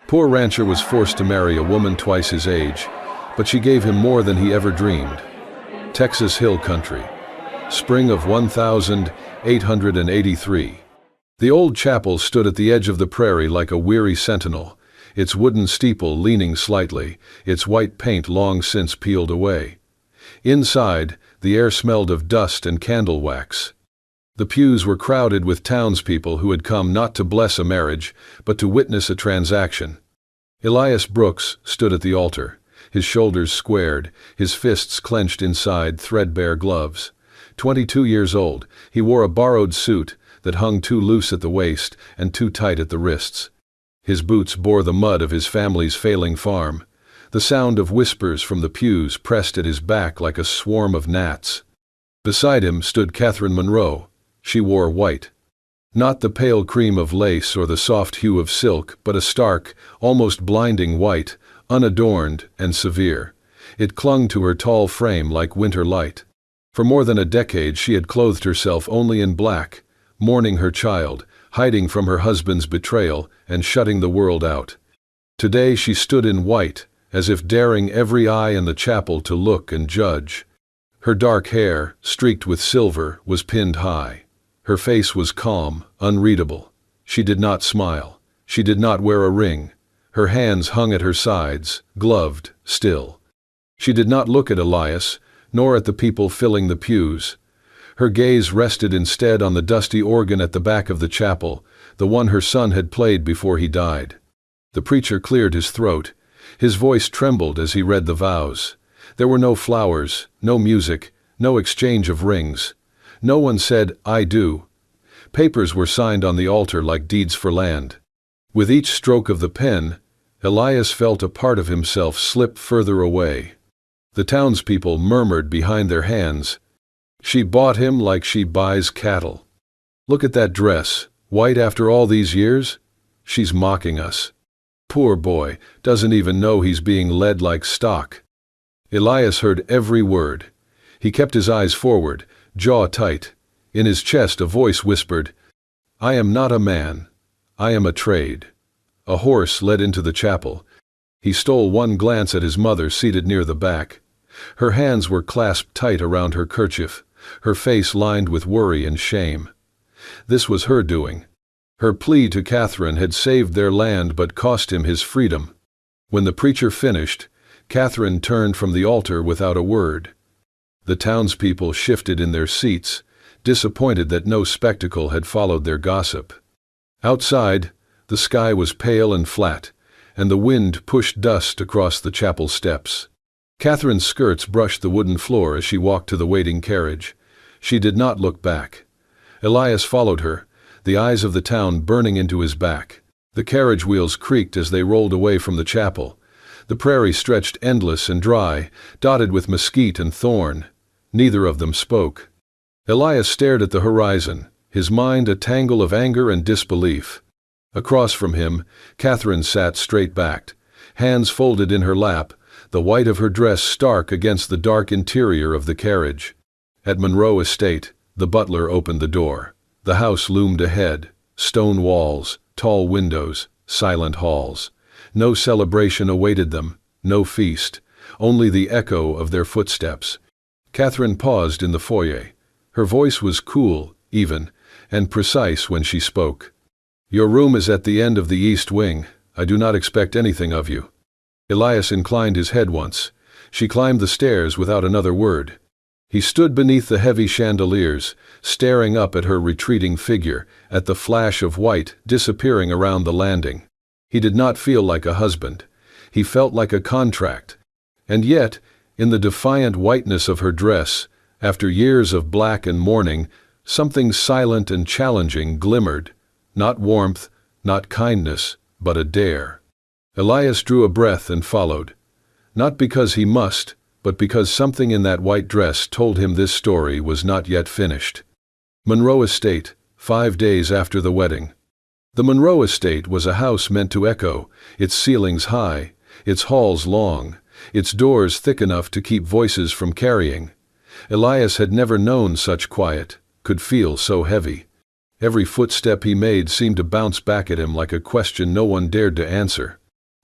Poor rancher was forced to marry a woman twice his age, but she gave him more than he ever dreamed. Texas Hill Country. Spring of 1883. The old chapel stood at the edge of the prairie like a weary sentinel, its wooden steeple leaning slightly, its white paint long since peeled away. Inside, the air smelled of dust and candle wax. The pews were crowded with townspeople who had come not to bless a marriage, but to witness a transaction. Elias Brooks stood at the altar, his shoulders squared, his fists clenched inside threadbare gloves. 22 years old, he wore a borrowed suit that hung too loose at the waist and too tight at the wrists. His boots bore the mud of his family's failing farm. The sound of whispers from the pews pressed at his back like a swarm of gnats. Beside him stood Catherine Monroe. She wore white. Not the pale cream of lace or the soft hue of silk, but a stark, almost blinding white, unadorned and severe. It clung to her tall frame like winter light. For more than a decade she had clothed herself only in black, mourning her child, hiding from her husband's betrayal and shutting the world out. Today she stood in white, as if daring every eye in the chapel to look and judge. Her dark hair, streaked with silver, was pinned high. Her face was calm, unreadable. She did not smile. She did not wear a ring. Her hands hung at her sides, gloved, still. She did not look at Elias, nor at the people filling the pews. Her gaze rested instead on the dusty organ at the back of the chapel, the one her son had played before he died. The preacher cleared his throat. His voice trembled as he read the vows. There were no flowers, no music, no exchange of rings. No one said, "I do." Papers were signed on the altar like deeds for land. With each stroke of the pen, Elias felt a part of himself slip further away. The townspeople murmured behind their hands, "She bought him like she buys cattle. Look at that dress, white after all these years? She's mocking us. Poor boy, doesn't even know he's being led like stock." Elias heard every word. He kept his eyes forward, jaw tight. In his chest a voice whispered, "I am not a man. I am a trade." A horse led into the chapel. He stole one glance at his mother seated near the back. Her hands were clasped tight around her kerchief, her face lined with worry and shame. This was her doing. Her plea to Catherine had saved their land but cost him his freedom. When the preacher finished, Catherine turned from the altar without a word. The townspeople shifted in their seats, disappointed that no spectacle had followed their gossip. Outside, the sky was pale and flat, and the wind pushed dust across the chapel steps. Catherine's skirts brushed the wooden floor as she walked to the waiting carriage. She did not look back. Elias followed her, the eyes of the town burning into his back. The carriage wheels creaked as they rolled away from the chapel. The prairie stretched endless and dry, dotted with mesquite and thorn. Neither of them spoke. Elias stared at the horizon, his mind a tangle of anger and disbelief. Across from him, Catherine sat straight-backed, hands folded in her lap, the white of her dress stark against the dark interior of the carriage. At Monroe Estate, the butler opened the door. The house loomed ahead, stone walls, tall windows, silent halls. No celebration awaited them, no feast, only the echo of their footsteps. Catherine paused in the foyer. Her voice was cool, even, and precise when she spoke. "Your room is at the end of the east wing. I do not expect anything of you." Elias inclined his head once. She climbed the stairs without another word. He stood beneath the heavy chandeliers, staring up at her retreating figure, at the flash of white disappearing around the landing. He did not feel like a husband. He felt like a contract. And yet, in the defiant whiteness of her dress, after years of black and mourning, something silent and challenging glimmered. Not warmth, not kindness, but a dare. Elias drew a breath and followed. Not because he must, but because something in that white dress told him this story was not yet finished. Monroe Estate, 5 days after the wedding. The Monroe Estate was a house meant to echo, its ceilings high, its halls long, its doors thick enough to keep voices from carrying. Elias had never known such quiet, could feel so heavy. Every footstep he made seemed to bounce back at him like a question no one dared to answer.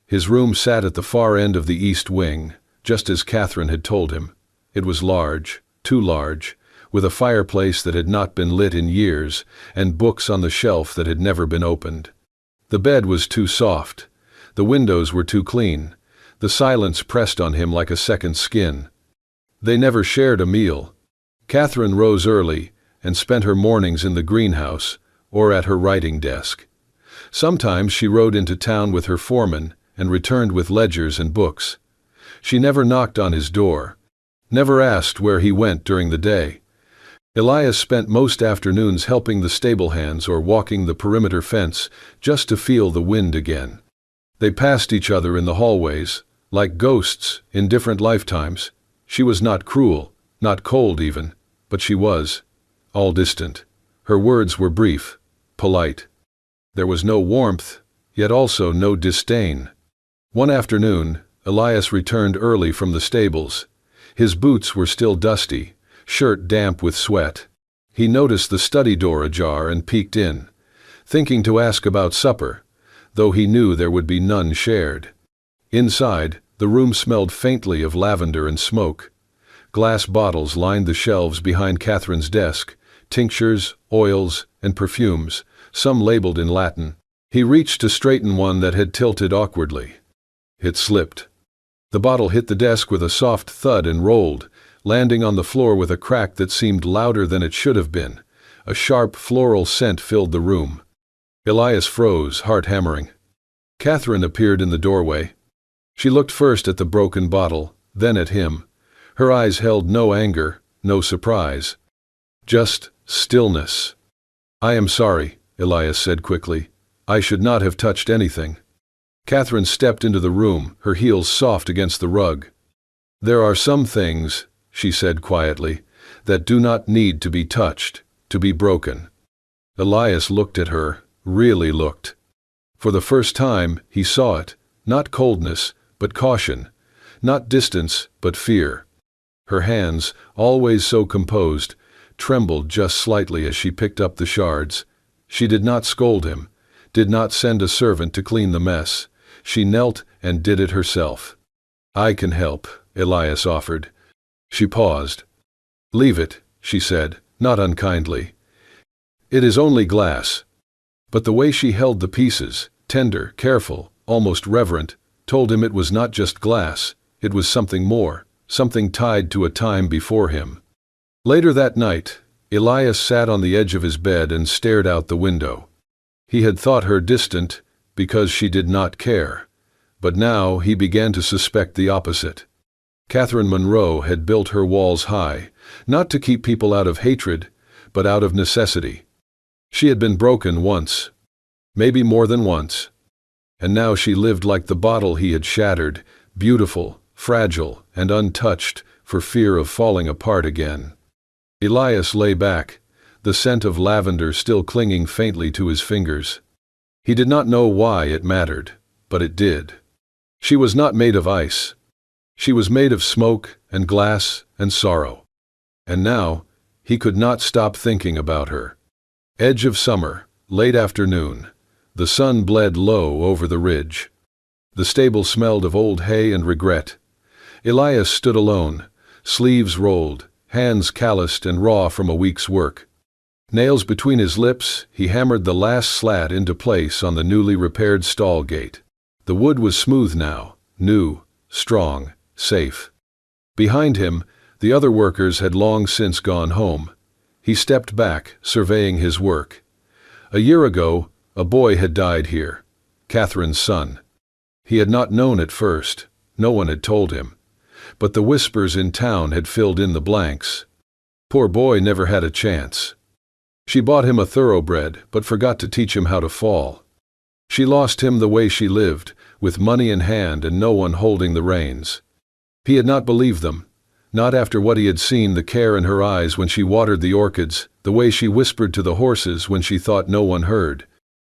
His room sat at the far end of the east wing, just as Catherine had told him. It was large, too large, with a fireplace that had not been lit in years, and books on the shelf that had never been opened. The bed was too soft. The windows were too clean. The silence pressed on him like a second skin. They never shared a meal. Catherine rose early and spent her mornings in the greenhouse or at her writing desk. Sometimes she rode into town with her foreman and returned with ledgers and books. She never knocked on his door, never asked where he went during the day. Elias spent most afternoons helping the stable hands or walking the perimeter fence just to feel the wind again. They passed each other in the hallways, like ghosts in different lifetimes. She was not cruel, not cold even, but she was all distant. Her words were brief, polite. There was no warmth, yet also no disdain. One afternoon, Elias returned early from the stables. His boots were still dusty, shirt damp with sweat. He noticed the study door ajar and peeked in, thinking to ask about supper, though he knew there would be none shared. Inside, the room smelled faintly of lavender and smoke. Glass bottles lined the shelves behind Catherine's desk, tinctures, oils, and perfumes, some labeled in Latin. He reached to straighten one that had tilted awkwardly. It slipped. The bottle hit the desk with a soft thud and rolled, landing on the floor with a crack that seemed louder than it should have been. A sharp floral scent filled the room. Elias froze, heart hammering. Catherine appeared in the doorway. She looked first at the broken bottle, then at him. Her eyes held no anger, no surprise. Just stillness. "I am sorry," Elias said quickly. "I should not have touched anything." Catherine stepped into the room, her heels soft against the rug. "There are some things," she said quietly, "that do not need to be touched, to be broken." Elias looked at her, really looked. For the first time, he saw it, not coldness, but caution, not distance, but fear. Her hands, always so composed, trembled just slightly as she picked up the shards. She did not scold him, did not send a servant to clean the mess. She knelt and did it herself. "I can help," Elias offered. She paused. "Leave it," she said, not unkindly. "It is only glass." But the way she held the pieces, tender, careful, almost reverent, told him it was not just glass, it was something more, something tied to a time before him. Later that night, Elias sat on the edge of his bed and stared out the window. He had thought her distant because she did not care, but now he began to suspect the opposite. Catherine Monroe had built her walls high, not to keep people out of hatred, but out of necessity. She had been broken once, maybe more than once, and now she lived like the bottle he had shattered, beautiful, fragile, and untouched, for fear of falling apart again. Elias lay back, the scent of lavender still clinging faintly to his fingers. He did not know why it mattered, but it did. She was not made of ice. She was made of smoke and glass and sorrow. And now, he could not stop thinking about her. Edge of summer, late afternoon. The sun bled low over the ridge. The stable smelled of old hay and regret. Elias stood alone, sleeves rolled, hands calloused and raw from a week's work. Nails between his lips, he hammered the last slat into place on the newly repaired stall gate. The wood was smooth now, new, strong, safe. Behind him, the other workers had long since gone home. He stepped back, surveying his work. A year ago, a boy had died here, Catherine's son. He had not known at first, no one had told him. But the whispers in town had filled in the blanks. Poor boy never had a chance. She bought him a thoroughbred, but forgot to teach him how to fall. She lost him the way she lived, with money in hand and no one holding the reins. He had not believed them, not after what he had seen, the care in her eyes when she watered the orchids, the way she whispered to the horses when she thought no one heard.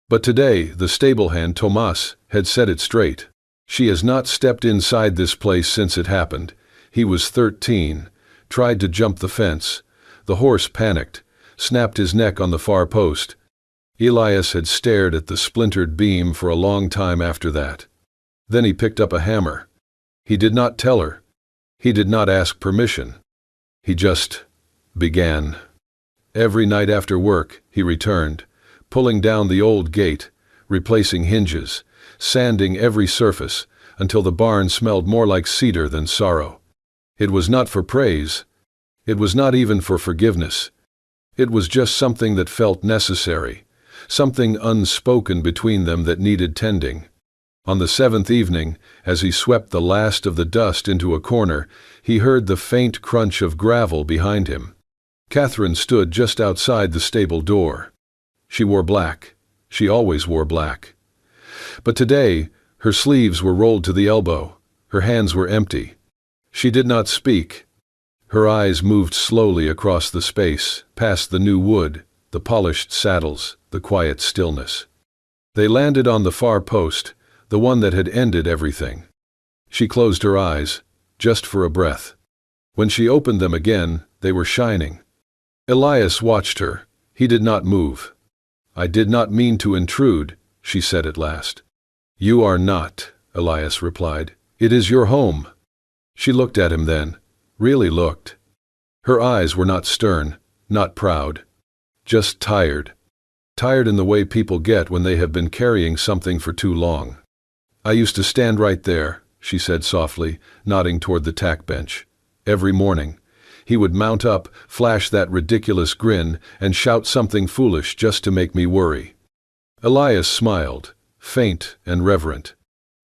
But today, the stable hand, Tomas, had set it straight. She has not stepped inside this place since it happened. He was 13, tried to jump the fence. The horse panicked, snapped his neck on the far post. Elias had stared at the splintered beam for a long time after that. Then he picked up a hammer. He did not tell her. He did not ask permission. He just began. Every night after work, he returned, pulling down the old gate, replacing hinges, sanding every surface, until the barn smelled more like cedar than sorrow. It was not for praise. It was not even for forgiveness. It was just something that felt necessary, something unspoken between them that needed tending. On the seventh evening, as he swept the last of the dust into a corner, he heard the faint crunch of gravel behind him. Catherine stood just outside the stable door. She wore black. She always wore black. But today, her sleeves were rolled to the elbow. Her hands were empty. She did not speak. Her eyes moved slowly across the space, past the new wood, the polished saddles, the quiet stillness. They landed on the far post, the one that had ended everything. She closed her eyes, just for a breath. When she opened them again, they were shining. Elias watched her. He did not move. "I did not mean to intrude," she said at last. "You are not," Elias replied. "It is your home." She looked at him then, really looked. Her eyes were not stern, not proud, just tired. Tired in the way people get when they have been carrying something for too long. "I used to stand right there," she said softly, nodding toward the tack bench. "Every morning. He would mount up, flash that ridiculous grin, and shout something foolish just to make me worry." Elias smiled, faint and reverent.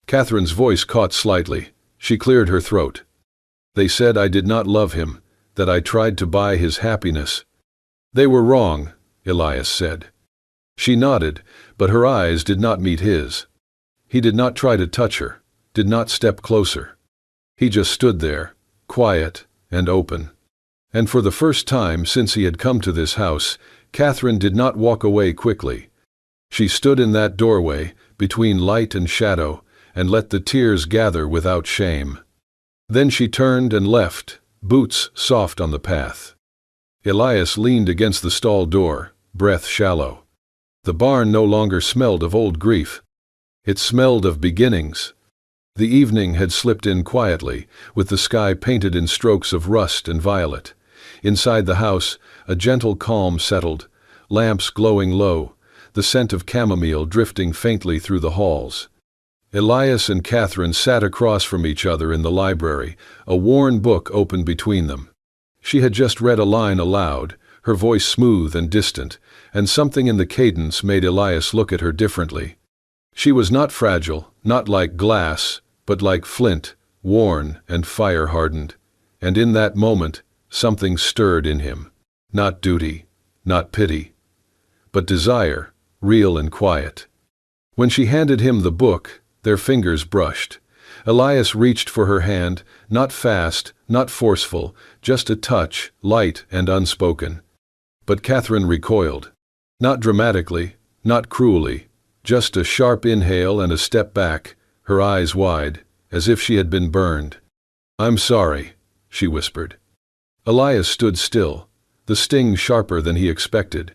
Catherine's voice caught slightly. She cleared her throat. "They said I did not love him, that I tried to buy his happiness." "They were wrong," Elias said. She nodded, but her eyes did not meet his. He did not try to touch her, did not step closer. He just stood there, quiet and open. And for the first time since he had come to this house, Catherine did not walk away quickly. She stood in that doorway, between light and shadow, and let the tears gather without shame. Then she turned and left, boots soft on the path. Elias leaned against the stall door, breath shallow. The barn no longer smelled of old grief. It smelled of beginnings. The evening had slipped in quietly, with the sky painted in strokes of rust and violet. Inside the house, a gentle calm settled, lamps glowing low, the scent of chamomile drifting faintly through the halls. Elias and Catherine sat across from each other in the library, a worn book open between them. She had just read a line aloud, her voice smooth and distant, and something in the cadence made Elias look at her differently. She was not fragile, not like glass, but like flint, worn and fire-hardened. And in that moment, something stirred in him. Not duty, not pity, but desire, real and quiet. When she handed him the book, their fingers brushed. Elias reached for her hand, not fast, not forceful, just a touch, light and unspoken. But Catherine recoiled. Not dramatically, not cruelly, just a sharp inhale and a step back, her eyes wide, as if she had been burned. "I'm sorry," she whispered. Elias stood still, the sting sharper than he expected.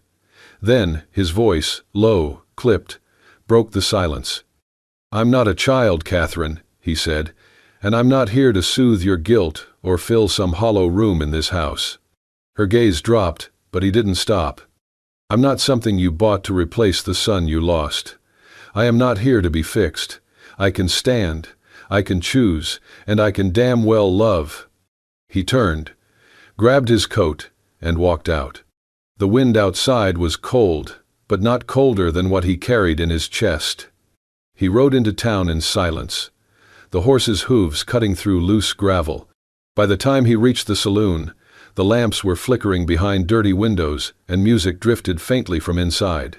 Then, his voice, low, clipped, broke the silence. "I'm not a child, Catherine," he said, "and I'm not here to soothe your guilt or fill some hollow room in this house." Her gaze dropped, but he didn't stop. "I'm not something you bought to replace the son you lost. I am not here to be fixed. I can stand, I can choose, and I can damn well love." He turned, grabbed his coat, and walked out. The wind outside was cold, but not colder than what he carried in his chest. He rode into town in silence, the horse's hooves cutting through loose gravel. By the time he reached the saloon, the lamps were flickering behind dirty windows and music drifted faintly from inside.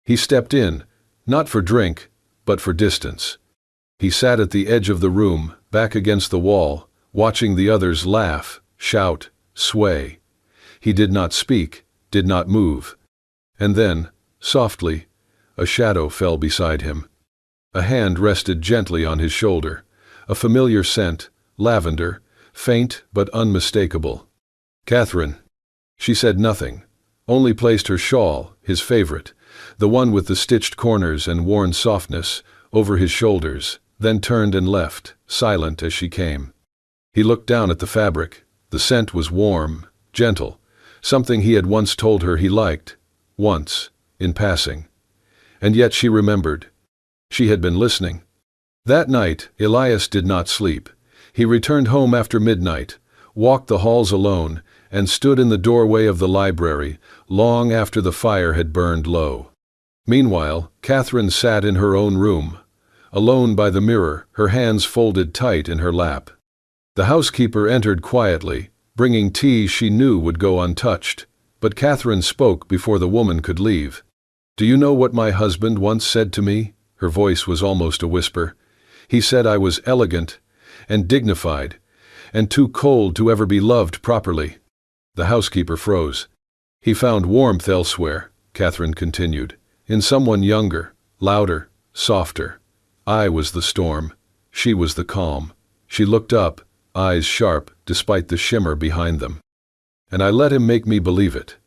He stepped in, not for drink, but for distance. He sat at the edge of the room, back against the wall, watching the others laugh, shout, sway. He did not speak, did not move. And then, softly, a shadow fell beside him. A hand rested gently on his shoulder, a familiar scent, lavender, faint but unmistakable. "Catherine." She said nothing, only placed her shawl, his favorite, the one with the stitched corners and worn softness, over his shoulders, then turned and left, silent as she came. He looked down at the fabric. The scent was warm, gentle, something he had once told her he liked. Once, in passing. And yet she remembered. She had been listening. That night, Elias did not sleep. He returned home after midnight, walked the halls alone, and stood in the doorway of the library long after the fire had burned low. Meanwhile, Catherine sat in her own room, alone by the mirror, her hands folded tight in her lap. The housekeeper entered quietly, bringing tea she knew would go untouched, but Catherine spoke before the woman could leave. "Do you know what my husband once said to me?" Her voice was almost a whisper. "He said I was elegant and dignified and too cold to ever be loved properly." The housekeeper froze. "He found warmth elsewhere," Catherine continued, "in someone younger, louder, softer. I was the storm. She was the calm." She looked up, eyes sharp despite the shimmer behind them. "And I let him make me believe it."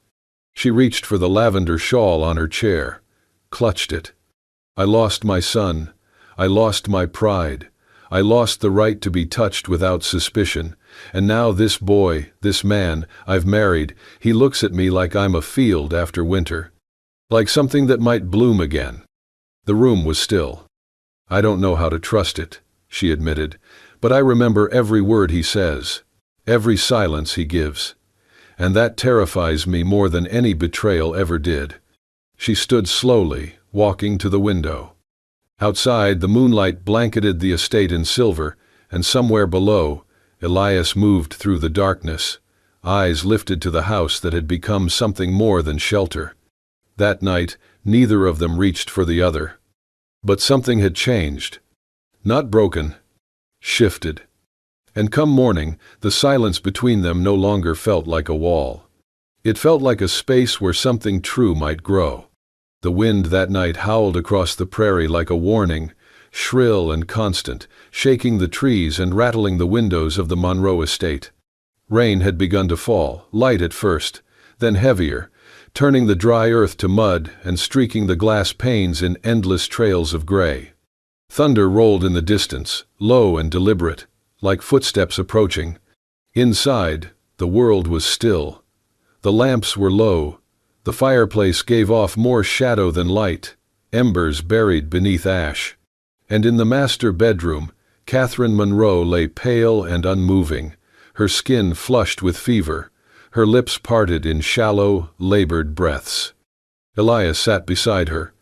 She reached for the lavender shawl on her chair, clutched it. "I lost my son. I lost my pride. I lost the right to be touched without suspicion. And now this boy, this man I've married, he looks at me like I'm a field after winter. Like something that might bloom again." The room was still. "I don't know how to trust it," she admitted, "but I remember every word he says, every silence he gives. And that terrifies me more than any betrayal ever did." She stood slowly, walking to the window. Outside, the moonlight blanketed the estate in silver, and somewhere below, Elias moved through the darkness, eyes lifted to the house that had become something more than shelter. That night, neither of them reached for the other. But something had changed. Not broken, shifted. And come morning, the silence between them no longer felt like a wall. It felt like a space where something true might grow. The wind that night howled across the prairie like a warning, shrill and constant, shaking the trees and rattling the windows of the Monroe estate. Rain had begun to fall, light at first, then heavier, turning the dry earth to mud and streaking the glass panes in endless trails of gray. Thunder rolled in the distance, low and deliberate, like footsteps approaching. Inside, the world was still. The lamps were low. The fireplace gave off more shadow than light, embers buried beneath ash. And in the master bedroom, Catherine Monroe lay pale and unmoving, her skin flushed with fever, her lips parted in shallow, labored breaths. Elias sat beside her,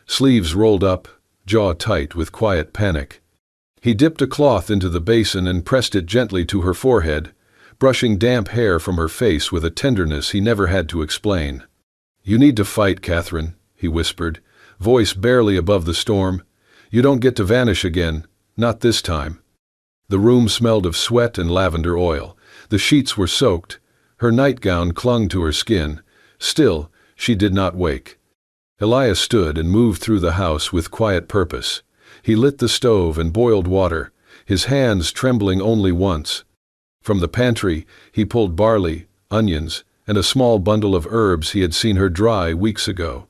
sleeves rolled up, jaw tight with quiet panic. He dipped a cloth into the basin and pressed it gently to her forehead, brushing damp hair from her face with a tenderness he never had to explain. "You need to fight, Catherine," he whispered, voice barely above the storm. "You don't get to vanish again, not this time." The room smelled of sweat and lavender oil. The sheets were soaked. Her nightgown clung to her skin. Still, she did not wake. Elias stood and moved through the house with quiet purpose. He lit the stove and boiled water, his hands trembling only once. From the pantry, he pulled barley, onions, and a small bundle of herbs he had seen her dry weeks ago.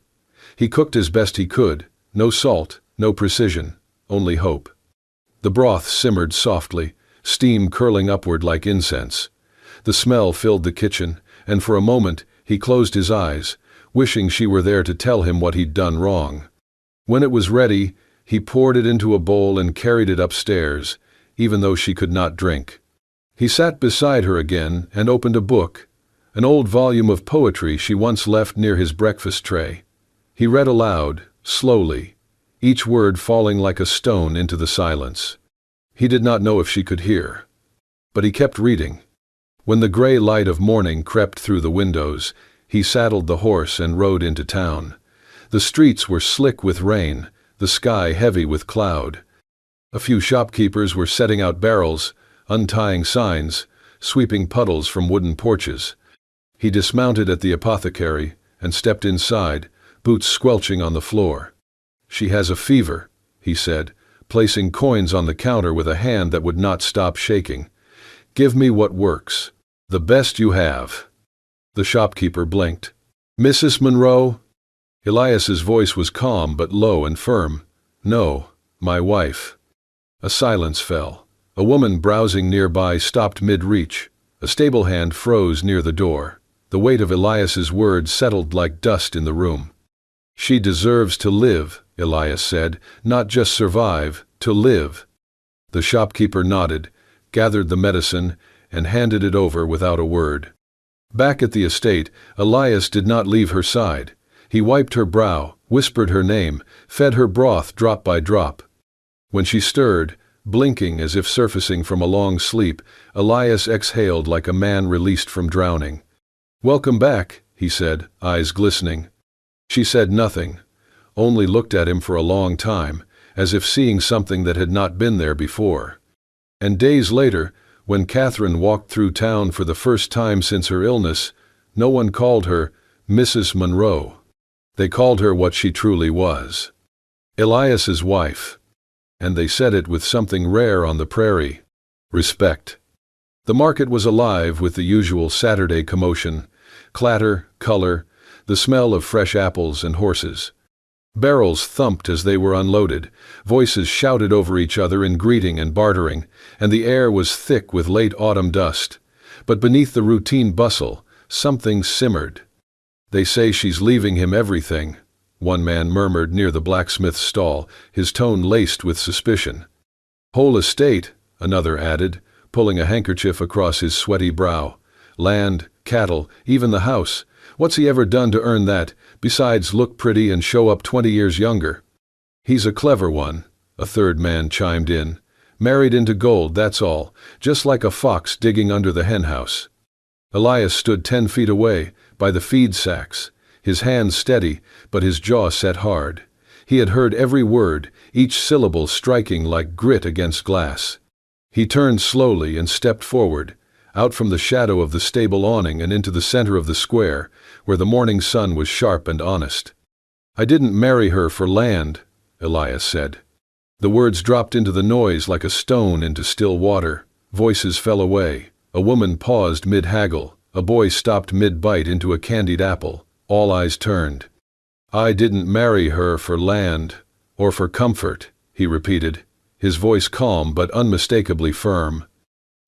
He cooked as best he could, no salt, no precision, only hope. The broth simmered softly, steam curling upward like incense. The smell filled the kitchen, and for a moment he closed his eyes, wishing she were there to tell him what he'd done wrong. When it was ready, he poured it into a bowl and carried it upstairs, even though she could not drink. He sat beside her again and opened a book, an old volume of poetry she once left near his breakfast tray. He read aloud, slowly, each word falling like a stone into the silence. He did not know if she could hear. But he kept reading. When the gray light of morning crept through the windows, he saddled the horse and rode into town. The streets were slick with rain, the sky heavy with cloud. A few shopkeepers were setting out barrels, untying signs, sweeping puddles from wooden porches. He dismounted at the apothecary and stepped inside, boots squelching on the floor. "She has a fever," he said, placing coins on the counter with a hand that would not stop shaking. "Give me what works. The best you have." The shopkeeper blinked. "Mrs. Monroe?" Elias's voice was calm but low and firm. "No, my wife." A silence fell. A woman browsing nearby stopped mid-reach. A stable hand froze near the door. The weight of Elias's words settled like dust in the room. "She deserves to live," Elias said, "not just survive, to live." The shopkeeper nodded, gathered the medicine, and handed it over without a word. Back at the estate, Elias did not leave her side. He wiped her brow, whispered her name, fed her broth drop by drop. When she stirred, blinking as if surfacing from a long sleep, Elias exhaled like a man released from drowning. "Welcome back," he said, eyes glistening. She said nothing, only looked at him for a long time, as if seeing something that had not been there before. And days later, when Catherine walked through town for the first time since her illness, no one called her Mrs. Monroe. They called her what she truly was: Elias's wife. And they said it with something rare on the prairie: respect. The market was alive with the usual Saturday commotion: clatter, color, the smell of fresh apples and horses. Barrels thumped as they were unloaded, voices shouted over each other in greeting and bartering, and the air was thick with late autumn dust. But beneath the routine bustle, something simmered. "They say she's leaving him everything," one man murmured near the blacksmith's stall, his tone laced with suspicion. "Whole estate," another added, pulling a handkerchief across his sweaty brow. "Land, cattle, even the house. What's he ever done to earn that, besides look pretty and show up 20 years younger?" "He's a clever one," a third man chimed in. "Married into gold, that's all, just like a fox digging under the henhouse." Elias stood 10 feet away, by the feed sacks, his hands steady, but his jaw set hard. He had heard every word, each syllable striking like grit against glass. He turned slowly and stepped forward, out from the shadow of the stable awning and into the center of the square, where the morning sun was sharp and honest. "I didn't marry her for land," Elias said. The words dropped into the noise like a stone into still water. Voices fell away. A woman paused mid-haggle. A boy stopped mid-bite into a candied apple. All eyes turned. "I didn't marry her for land, or for comfort," he repeated, his voice calm but unmistakably firm.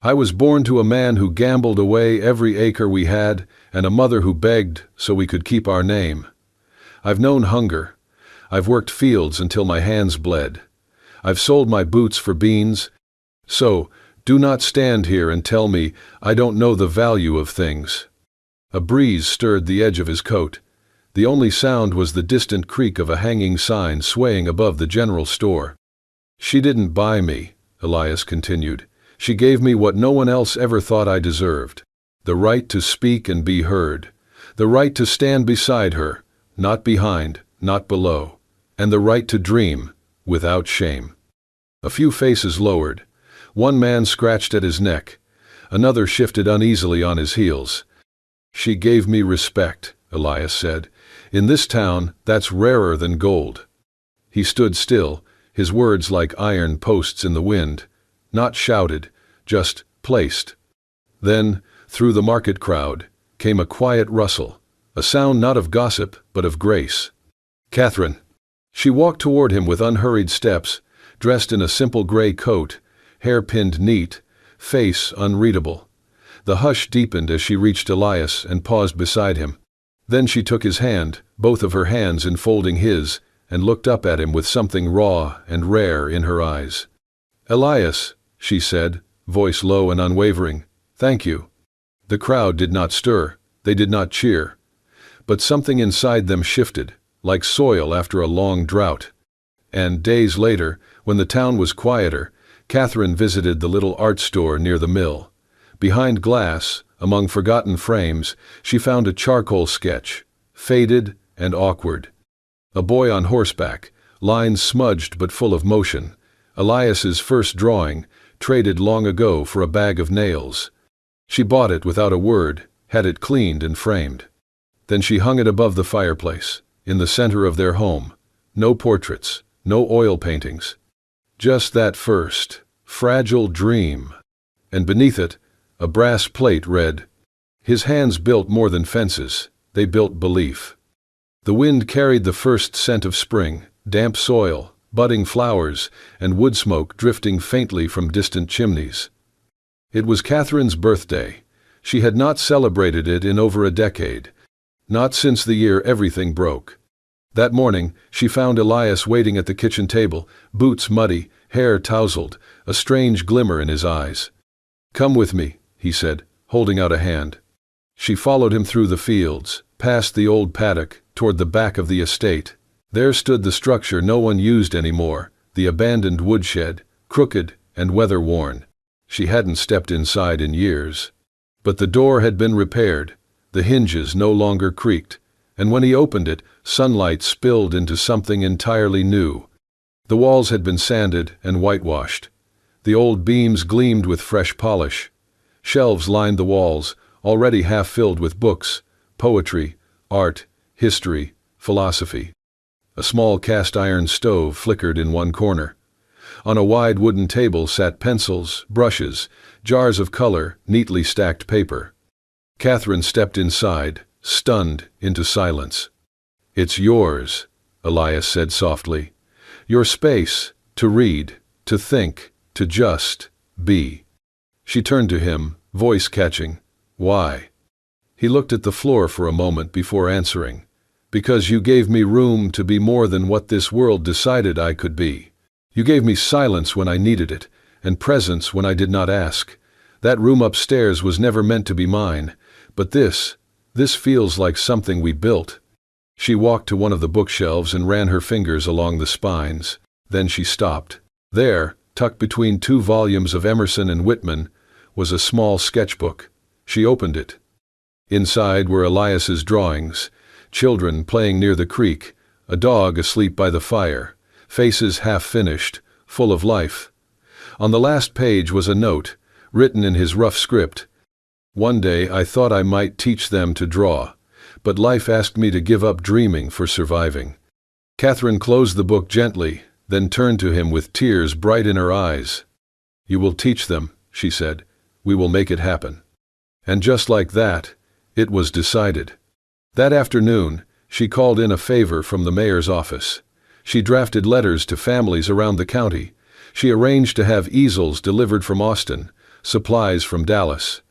"I was born to a man who gambled away every acre we had, and a mother who begged so we could keep our name. I've known hunger. I've worked fields until my hands bled. I've sold my boots for beans. So, do not stand here and tell me I don't know the value of things." A breeze stirred the edge of his coat. The only sound was the distant creak of a hanging sign swaying above the general store. "She didn't buy me," Elias continued. "She gave me what no one else ever thought I deserved: the right to speak and be heard, the right to stand beside her, not behind, not below, and the right to dream, without shame." A few faces lowered. One man scratched at his neck. Another shifted uneasily on his heels. "She gave me respect," Elias said. "In this town, that's rarer than gold." He stood still, his words like iron posts in the wind. Not shouted, just placed. Then, through the market crowd, came a quiet rustle, a sound not of gossip, but of grace. "Catherine." She walked toward him with unhurried steps, dressed in a simple gray coat, hair pinned neat, face unreadable. The hush deepened as she reached Elias and paused beside him. Then she took his hand, both of her hands enfolding his, and looked up at him with something raw and rare in her eyes. "Elias," she said, voice low and unwavering, "thank you." The crowd did not stir, they did not cheer. But something inside them shifted, like soil after a long drought. And days later, when the town was quieter, Catherine visited the little art store near the mill. Behind glass, among forgotten frames, she found a charcoal sketch, faded and awkward. A boy on horseback, lines smudged but full of motion. Elias's first drawing, traded long ago for a bag of nails. She bought it without a word, had it cleaned and framed. Then she hung it above the fireplace, in the center of their home. No portraits, no oil paintings. Just that first, fragile dream. And beneath it, a brass plate read, "His hands built more than fences, they built belief." The wind carried the first scent of spring, damp soil, budding flowers, and wood smoke drifting faintly from distant chimneys. It was Catherine's birthday. She had not celebrated it in over a decade. Not since the year everything broke. That morning, she found Elias waiting at the kitchen table, boots muddy, hair tousled, a strange glimmer in his eyes. "Come with me," he said, holding out a hand. She followed him through the fields, past the old paddock, toward the back of the estate. There stood the structure no one used anymore, the abandoned woodshed, crooked and weather-worn. She hadn't stepped inside in years. But the door had been repaired, the hinges no longer creaked, and when he opened it, sunlight spilled into something entirely new. The walls had been sanded and whitewashed. The old beams gleamed with fresh polish. Shelves lined the walls, already half filled with books, poetry, art, history, philosophy. A small cast-iron stove flickered in one corner. On a wide wooden table sat pencils, brushes, jars of color, neatly stacked paper. Catherine stepped inside, stunned into silence. "It's yours," Elias said softly. "Your space, to read, to think, to just be." She turned to him, voice catching. "Why?" He looked at the floor for a moment before answering. "Because you gave me room to be more than what this world decided I could be. You gave me silence when I needed it, and presence when I did not ask. That room upstairs was never meant to be mine, but this feels like something we built." She walked to one of the bookshelves and ran her fingers along the spines. Then she stopped. There, tucked between 2 volumes of Emerson and Whitman, was a small sketchbook. She opened it. Inside were Elias's drawings, children playing near the creek, a dog asleep by the fire, faces half-finished, full of life. On the last page was a note, written in his rough script. "One day I thought I might teach them to draw, but life asked me to give up dreaming for surviving." Catherine closed the book gently, then turned to him with tears bright in her eyes. "You will teach them," she said. "We will make it happen." And just like that, it was decided. That afternoon, she called in a favor from the mayor's office. She drafted letters to families around the county. She arranged to have easels delivered from Austin, supplies from Dallas.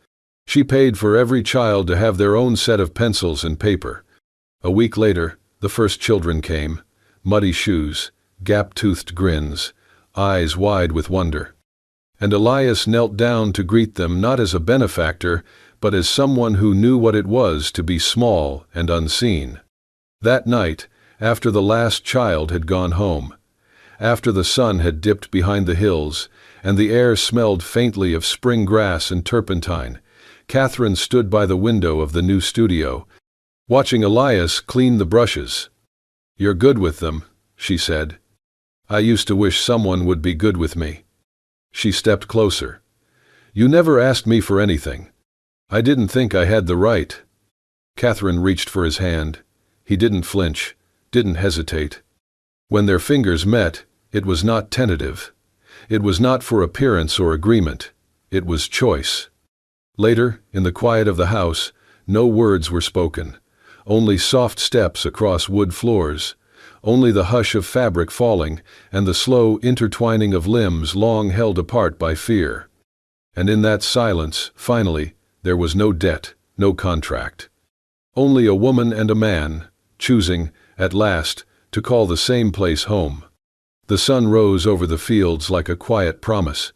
She paid for every child to have their own set of pencils and paper. A week later, the first children came, muddy shoes, gap-toothed grins, eyes wide with wonder. And Elias knelt down to greet them not as a benefactor, but as someone who knew what it was to be small and unseen. That night, after the last child had gone home, after the sun had dipped behind the hills, and the air smelled faintly of spring grass and turpentine, Catherine stood by the window of the new studio, watching Elias clean the brushes. "You're good with them," she said. "I used to wish someone would be good with me." She stepped closer. "You never asked me for anything. I didn't think I had the right." Catherine reached for his hand. He didn't flinch, didn't hesitate. When their fingers met, it was not tentative. It was not for appearance or agreement. It was choice. Later, in the quiet of the house, no words were spoken. Only soft steps across wood floors. Only the hush of fabric falling and the slow intertwining of limbs long held apart by fear. And in that silence, finally, there was no debt, no contract. Only a woman and a man, choosing, at last, to call the same place home. The sun rose over the fields like a quiet promise.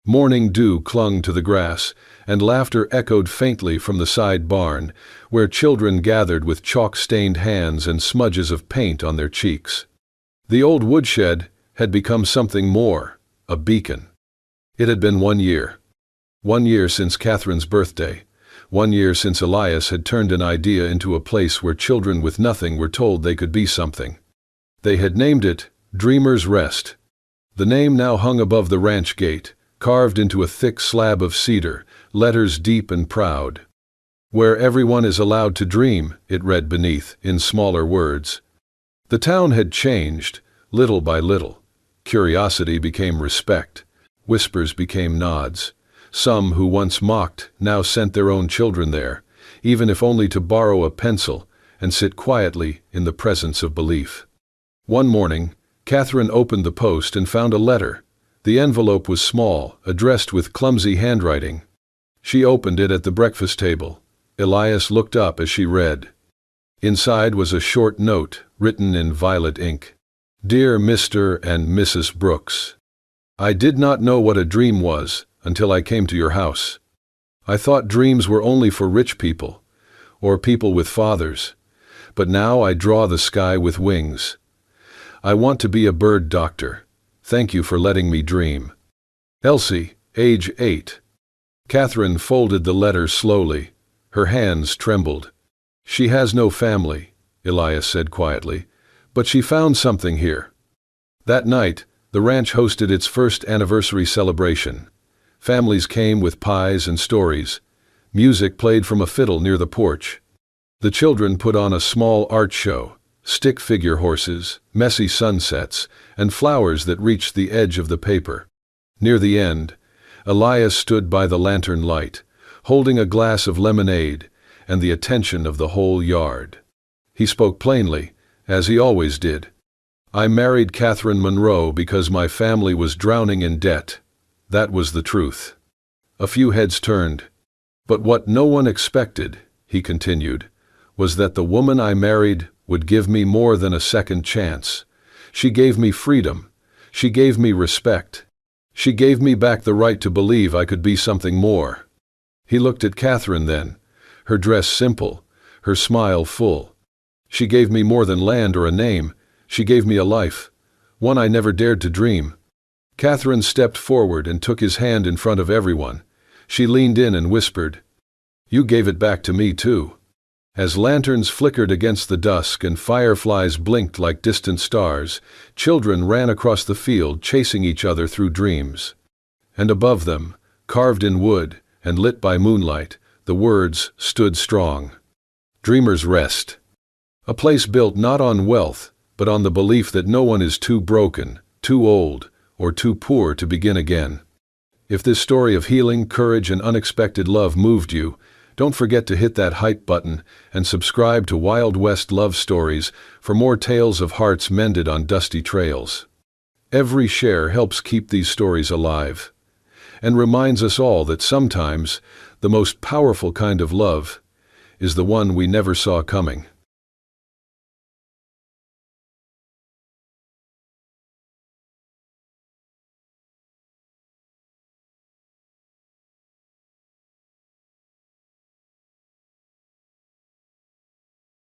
Morning dew clung to the grass, and laughter echoed faintly from the side barn, where children gathered with chalk-stained hands and smudges of paint on their cheeks. The old woodshed had become something more, a beacon. It had been 1 year. 1 year since Catherine's birthday. 1 year since Elias had turned an idea into a place where children with nothing were told they could be something. They had named it Dreamer's Rest. The name now hung above the ranch gate, carved into a thick slab of cedar, letters deep and proud. "Where everyone is allowed to dream," it read beneath, in smaller words. The town had changed, little by little. Curiosity became respect. Whispers became nods. Some who once mocked now sent their own children there, even if only to borrow a pencil and sit quietly in the presence of belief. One morning, Catherine opened the post and found a letter. The envelope was small, addressed with clumsy handwriting. She opened it at the breakfast table. Elias looked up as she read. Inside was a short note, written in violet ink. Dear Mr. and Mrs. Brooks, I did not know what a dream was until I came to your house. I thought dreams were only for rich people, or people with fathers, but now I draw the sky with wings. I want to be a bird doctor. Thank you for letting me dream. Elsie, age 8. Catherine folded the letter slowly. Her hands trembled. She has no family, Elias said quietly, but she found something here. That night, the ranch hosted its first anniversary celebration. Families came with pies and stories. Music played from a fiddle near the porch. The children put on a small art show, stick figure horses, messy sunsets, and flowers that reached the edge of the paper. Near the end, Elias stood by the lantern light, holding a glass of lemonade and the attention of the whole yard. He spoke plainly, as he always did. I married Catherine Monroe because my family was drowning in debt. That was the truth. A few heads turned. But what no one expected, he continued, was that the woman I married would give me more than a second chance. She gave me freedom. She gave me respect. She gave me back the right to believe I could be something more. He looked at Catherine then, her dress simple, her smile full. She gave me more than land or a name. She gave me a life, one I never dared to dream. Catherine stepped forward and took his hand in front of everyone. She leaned in and whispered, You gave it back to me too. As lanterns flickered against the dusk and fireflies blinked like distant stars, children ran across the field chasing each other through dreams. And above them, carved in wood and lit by moonlight, the words stood strong. Dreamers Rest. A place built not on wealth, but on the belief that no one is too broken, too old, or too poor to begin again. If this story of healing, courage, and unexpected love moved you, don't forget to hit that hype button and subscribe to Wild West Love Stories for more tales of hearts mended on dusty trails. Every share helps keep these stories alive, and reminds us all that sometimes the most powerful kind of love is the one we never saw coming.